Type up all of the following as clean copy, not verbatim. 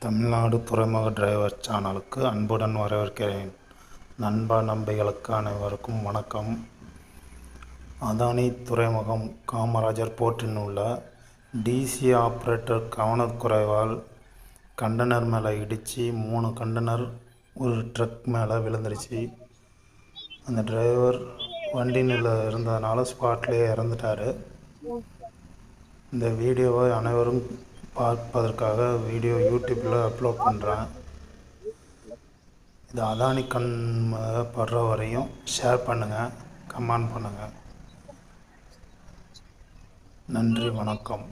தமிழ்நாடு துறைமுக டிரைவர் சேனலுக்கு அன்புடன் வரவேற்கிறேன். நண்பா நம்பிகளுக்கு அனைவருக்கும் வணக்கம். அதானி துறைமுகம் காமராஜர் போர்ட்டில் உள்ள டிசி ஆப்ரேட்டர் கவனக்குறைவால் கண்டெய்னர் மேலே இடித்து 3 கண்டெய்னர் ஒரு ட்ரக் மேலே விழுந்துருச்சு. அந்த டிரைவர் வண்டியில் இருந்ததுனால ஸ்பாட்லேயே இறந்துட்டார். இந்த வீடியோவை அனைவரும் பார்ப்பதற்காக வீடியோ யூடியூப்பில் அப்லோட் பண்ணுறேன். இது அதானி கண் படுற வரையும் ஷேர் பண்ணுங்கள், கமெண்ட் பண்ணுங்கள். நன்றி, வணக்கம்.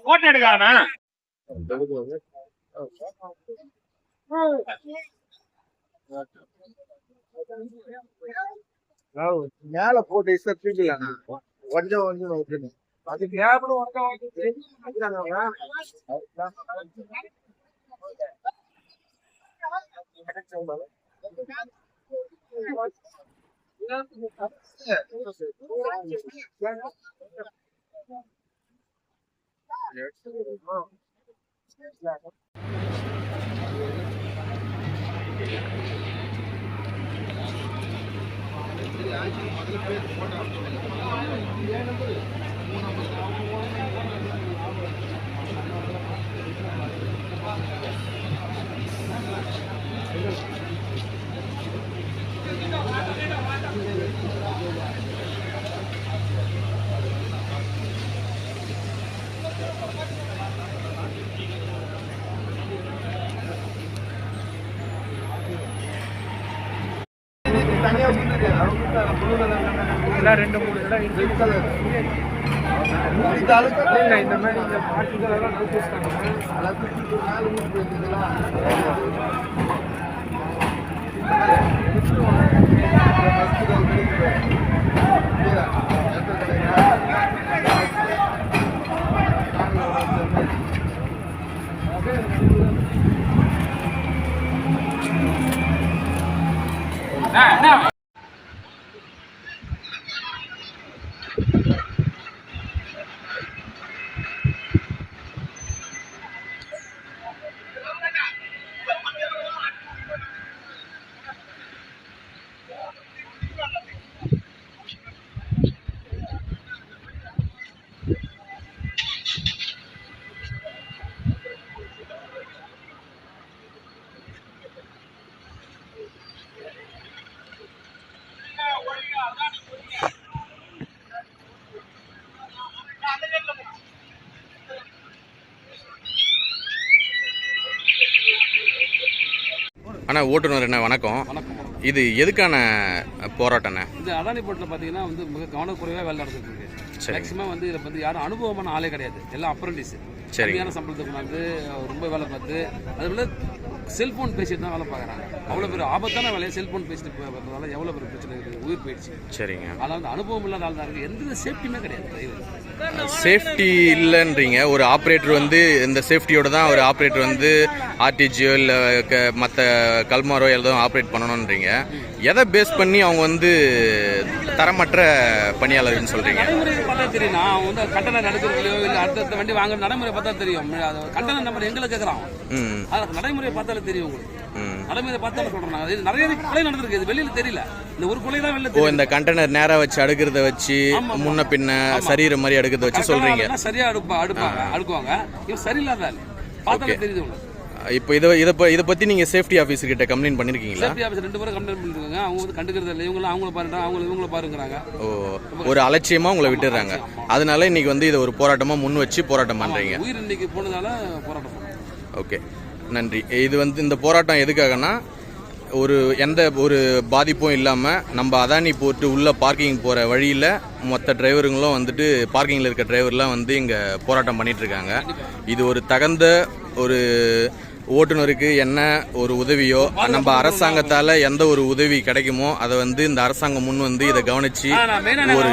போட்டோ எடுக்கானா மேல போட்டு தூக்கலண்ணா கொஞ்சம் கொஞ்சம் அதுக்கு ரெண்டு மூணு இந்த மாதிரி இந்த பார்ட்டிகளெல்லாம் அண்ணா ஓட்டுநர் என்ன வணக்கம். இது எதுக்கான போராட்டம்ண்ணே? இது அதானி போர்ட்டில் பார்த்தீங்கன்னா மிக கவனக்குறைவாக வேலை நடந்துட்டு இருக்கு. மேக்ஸிமம் இதில் யாரும் அனுபவமான ஆளே கிடையாது, எல்லாம் அப்ரண்டிஸ். சரியான சம்பளத்துக்கு வந்து ரொம்ப வேலை பார்த்து அதுபோல் செல்ஃபோன் பேசிட்டு தான் வேலை பார்க்குறாங்க. அவ்வளோ பேர் ஆபத்தான வேலையை செல்ஃபோன் பேசிட்டு போகிறதால எவ்வளோ பேர் பிரச்சனை இருக்குது, உயிர் போயிடுச்சு. சரிங்க. அதனால் அனுபவம் இல்லாத ஆள் தான் இருக்குது, எந்த சேஃப்டியுமே கிடையாது. சேஃப்டி இல்லைன்றீங்க. ஒரு ஆப்ரேட்டர் இந்த சேஃப்டியோட தான் ஒரு ஆப்ரேட்டர் ஆர்டிஜியோ இல்லை மற்ற கல்மாரோ எல்லாம் ஆப்ரேட் பண்ணணுன்றீங்க. எதை பேஸ் பண்ணி அவங்க தரமற்ற பணியாளர்னு சொல்கிறீங்க? நடைமுறை பார்த்தா தெரியும். நான் கட்டணம் நடக்கிறதுலையோ இல்லை அடுத்த வண்டி வாங்குற நடைமுறை பார்த்தா தெரியும். கட்டணம் நம்பர் எங்களை கேட்குறோம், அது நடைமுறை பார்த்தாலே தெரியும் உங்களுக்கு. நடைமுறை பார்த்தாலும் சொல்றாங்க. நிறைய கொலை நடந்திருக்கு, இது வெளியில தெரியல. இந்த ஒரு கொலை தான் வெளியில. இந்த கண்டெய்னர் நேரா வச்சு அடுக்கிறத வச்சு முன்ன பின்ன சரீர மாதிரி அடுக்கிறத வச்சு சொல்றீங்க. சரியா அடுக்குவாங்க, இவன் சரியில்லாத பார்த்தாலே தெரியுது உங்களுக்கு. இப்போ இதை பத்தி நீங்க சேஃப்டி ஆபீசர் கிட்ட கம்ப்ளைண்ட் பண்ணிருக்கீங்களா? சேஃப்டி ஆபீசர் 2 பேரும் கம்ப்ளைண்ட் பண்ணிருக்காங்க. அவங்க கண்டுக்கிறது இல்லை. அவங்கள பாருங்க, இவங்கள பாருங்கறாங்க. ஒரு அலட்சியமா உங்களை விட்டுறாங்க. அதனால இன்னைக்கு இதை ஒரு போராட்டமா முன் வச்சு போராட்டம் பண்றீங்க. உயிர் இன்னைக்கு போனதால போராட்டம். ஓகே, நன்றி. இது இந்த போராட்டம் எதுக்காகனா, எந்த ஒரு பாதிப்பும் இல்லாமல் நம்ம அதானி போட்டு உள்ள பார்க்கிங் போகிற வழியில் மொத்த டிரைவருங்களும் பார்க்கிங்கில் இருக்க டிரைவர்லாம் இங்கே போராட்டம் பண்ணிகிட்ருக்காங்க. இது ஒரு தகுந்த ஒரு ஓட்டுநருக்கு என்ன ஒரு உதவியோ நம்ம அரசாங்கத்தால் எந்த ஒரு உதவி கிடைக்குமோ அதை வந்து இந்த அரசாங்கம் முன் வந்து இதை கவனிச்சு ஒரு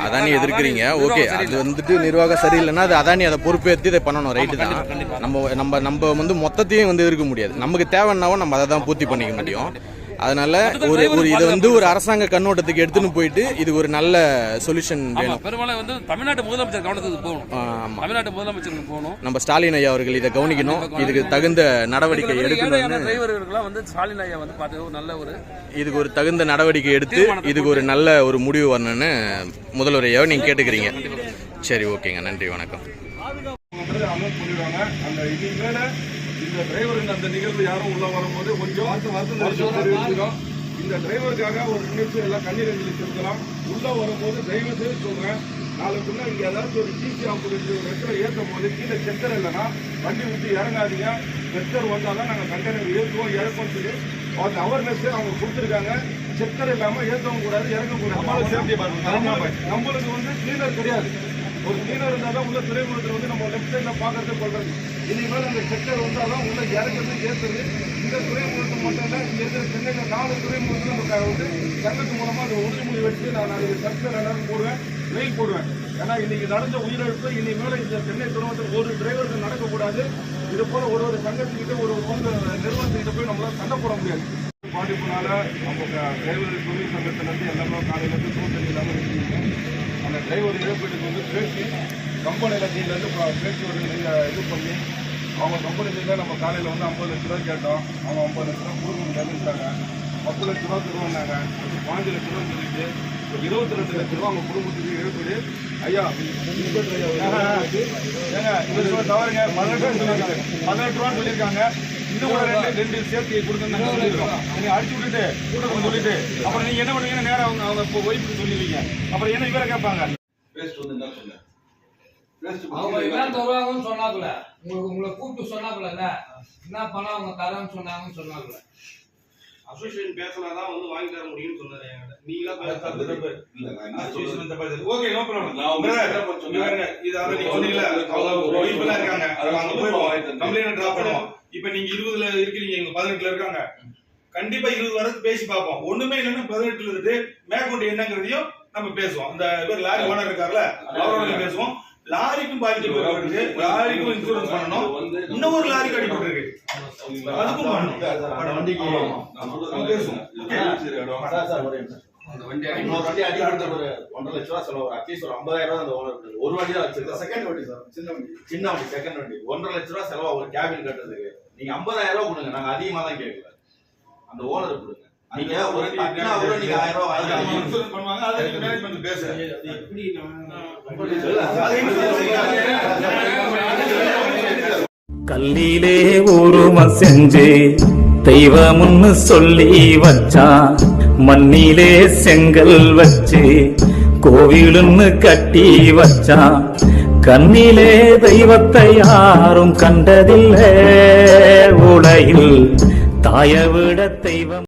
அதானி எதிர்க்கிறீங்க. ஓகே, அது வந்துட்டு நிர்வாகம் சரியில்லைன்னா அது அதானி அதை பொறுப்பேற்று இதை பண்ணணும். ரைட்டு தான். நம்ம வந்து மொத்தத்தையும் வந்து எதிர்க்க முடியாது. நமக்கு தேவைன்னாவும் நம்ம அதை தான் பூர்த்தி பண்ணிக்க முடியும். அதனால ஒரு இதை வந்து ஒரு அரசாங்க கண்ணோட்டத்துக்கு எடுத்துன்னு போயிட்டு இது ஒரு நல்ல சொல்யூஷன் வேணும். பெரும்பாலும் வந்து தமிழ்நாட்டு முதலமைச்சர் கவனத்துக்கு போகணும். தமிழ்நாட்டு முதலமைச்சருக்கு போகணும். நம்ம ஸ்டாலின் ஐயா அவர்கள் இதை கவனிக்கணும். இதுக்கு தகுந்த நடவடிக்கை எடுக்கணும். டிரைவர்களுக்கெல்லாம் வந்து ஸ்டாலின் ஐயா வந்து பார்த்து நல்ல ஒரு இதுக்கு ஒரு தகுந்த நடவடிக்கை எடுத்து இதுக்கு ஒரு நல்ல ஒரு முடிவு வரணும்னு முதல்வர் ஐயாவை நீங்க கேட்டுக்கிறீங்க. சரி, ஓகேங்க, நன்றி, வணக்கம். இந்த டிரைவருக்கு அந்த நிகழ்வு யாரும் உள்ள வரும்போது கொஞ்சம் தெரிவிச்சிடும். இந்த டிரைவருக்காக ஒரு நிகழ்ச்சி எல்லாம் கண்ணீர் செலுத்தலாம். உள்ள வரும்போது தயவு செய்து சொல்றேன், நாளைக்குள்ள இங்க ஏதாச்சும் ஒரு டிசி ஆம்புலன்ஸ் ஒரு இடத்துல ஏற்றும் போது கீழே செக்கர் இல்லைன்னா வண்டி விட்டு இறங்காதீங்க. செக்கர் வந்தாதான் நாங்கள் கண்டெய்னர் ஏற்றுவோம் இறக்கும் சொல்லி அந்த அவேர்னஸ் அவங்க கொடுத்துருக்காங்க. செக்கர் இல்லாம ஏற்றவும் கூடாது, இறக்கக்கூடாது. சேஃப்டி நம்மளுக்கு வந்து கிளீனர் கிடையாது. ஒரு கிளீனர் இருந்தால் தான் உள்ள துறைமுகத்தில் வந்து நம்ம லெஃப்ட் சைடில் பார்க்கறது கொள்றது. இனிமேல் அந்த செக்கர் வந்தால் தான் உள்ள இறக்குறது ஏற்றுறது. இந்த துறைமுகத்துக்கு மட்டும் இல்லை, இங்கே இருக்கிற சென்னையில் 4 துறைமுகத்தில் நம்ம வந்து சங்கத்து மூலமாக அந்த உறுதிமொழி வச்சு நான் நாளைக்கு சர்ச்சர் எல்லாரும் போடுவேன், மெயில் போடுவேன். ஏன்னா இன்னைக்கு நடந்த உயிரிழப்பு இனிமேல் இந்த சென்னை துறைமுகத்தில் ஒரு டிரைவருக்கு நடக்கக்கூடாது. இது போல ஒரு சங்கத்துக்கிட்ட ஒரு நிறுவனத்துக்கிட்ட போய் நம்மளால சண்டை போட முடியாது. பாதிப்புனால நம்ம டிரைவர் தொழில் சங்கத்திலேருந்து எல்லாமே காலையிலேருந்து சூழ்நிலை இல்லாமல் இருக்கீங்க. அந்த டிரைவர் இழப்பீட்டுக்கு வந்து பேசி கம்பெனியில் கீழேருந்து பேசி ஒரு இது பண்ணி அவங்க கம்பெனியில் நம்ம காலையில் வந்து 50 லட்ச ரூபா கேட்டோம். அவங்க 50 லட்ச ரூபா கொடுக்க முடியாதுன்ட்டாங்க. 10 லட்ச ரூபா தருவாங்க. 5 லட்ச ரூபா சொல்லிட்டு ஒரு 22 லட்ச ரூபா அவங்க குடும்பத்துக்கு இழப்பீடு. ஐயா ஏங்க இவர் தவறுங்க, 18 ரூபான்னு சொல்லியிருக்காங்க. இன்னும் ஒரு 2 சேர்த்து கொடுத்து சொல்லியிருக்கோம். நீங்கள் அடிச்சு விட்டுட்டு கூட சொல்லிட்டு அப்புறம் நீங்கள் என்ன பண்ணுவீங்கன்னா நேரம் அவங்க இப்போ ஒய்ஃபுக்கு சொல்லிடுவீங்க. அப்புறம் என்ன இவரை கேட்பாங்க அவங்க என்ன தருவாங்கன்னு சொன்னாங்கல்ல, உங்களை கூப்பிட்டு சொன்னாங்கல்ல, என்ன பண்ணா அவங்க தரேன்னு சொன்னாங்கன்னு சொன்னாங்கல்ல. அசோசியேஷன் பேசினாதான் வந்து வாங்கி தர முடியும்னு சொன்னாரு. நீங்களா ஓகே, நோ ப்ராப்ளம். இது அதை நீங்க சொன்னீங்கல்ல, அவங்க ஒய்ஃபெல்லாம் இருக்காங்க, அங்க போய் கம்ப்ளைண்ட் டிராப் பண்ணுவோம். இப்ப நீங்க 20ல இருக்கிறீங்க, எங்க 18ல இருக்காங்க. கண்டிப்பா 20 வரைக்கும் பேசி பார்ப்போம். ஒண்ணுமே இல்லைன்னா 18ல இருந்துட்டு மேற்கொண்டு என்னங்கிறதையும் நம்ம பேசுவோம். அந்த லாரி ஓனர் இருக்காருல்ல, அவரோட பேசுவோம். லாரிக்கும் பாதிக்கப்பட்டிருக்கு, லாரிக்கும் இன்சூரன்ஸ் பண்ணணும். இன்னும் ஒரு லாரிக்கு அடிபட்டிருக்கு, அதுக்கும் பண்ணணும். பேசுவோம். இன்னொரு வண்டி அடிபடுத்த ஒரு 1.5 லட்ச ரூபா செலவு. அட்லீஸ்ட் ஒரு 50,000 ரூபா அந்த ஓனர் ஒரு வண்டி தான் வச்சிருக்கோம். செகண்ட் வண்டி சார், சின்ன வண்டி செகண்ட் வண்டி 1.5 லட்ச ரூபா செலவா ஒரு கேபின் கட்டுறதுக்கு. நீங்க 50,000 ரூபா கொடுங்க, நாங்க அதிகமா தான் கேட்கல. அந்த ஓனர் கொடுங்க. நீங்க ஒரு கட்டினா கூட நீங்க 1000 ரூபா வாங்கி இன்சூரன்ஸ் பண்ணுவாங்க. அதை நீங்க மேனேஜ்மென்ட் பேசுங்க. கல்லிலே உருவ செஞ்சு தெய்வம்னு சொல்லி வச்சான். மண்ணிலே செங்கல் வச்சு கோவிலுன்னு கட்டி வச்சான். கண்ணிலே தெய்வத்தை யாரும் கண்டதில்லை. உலகில் தாயை விட தெய்வம்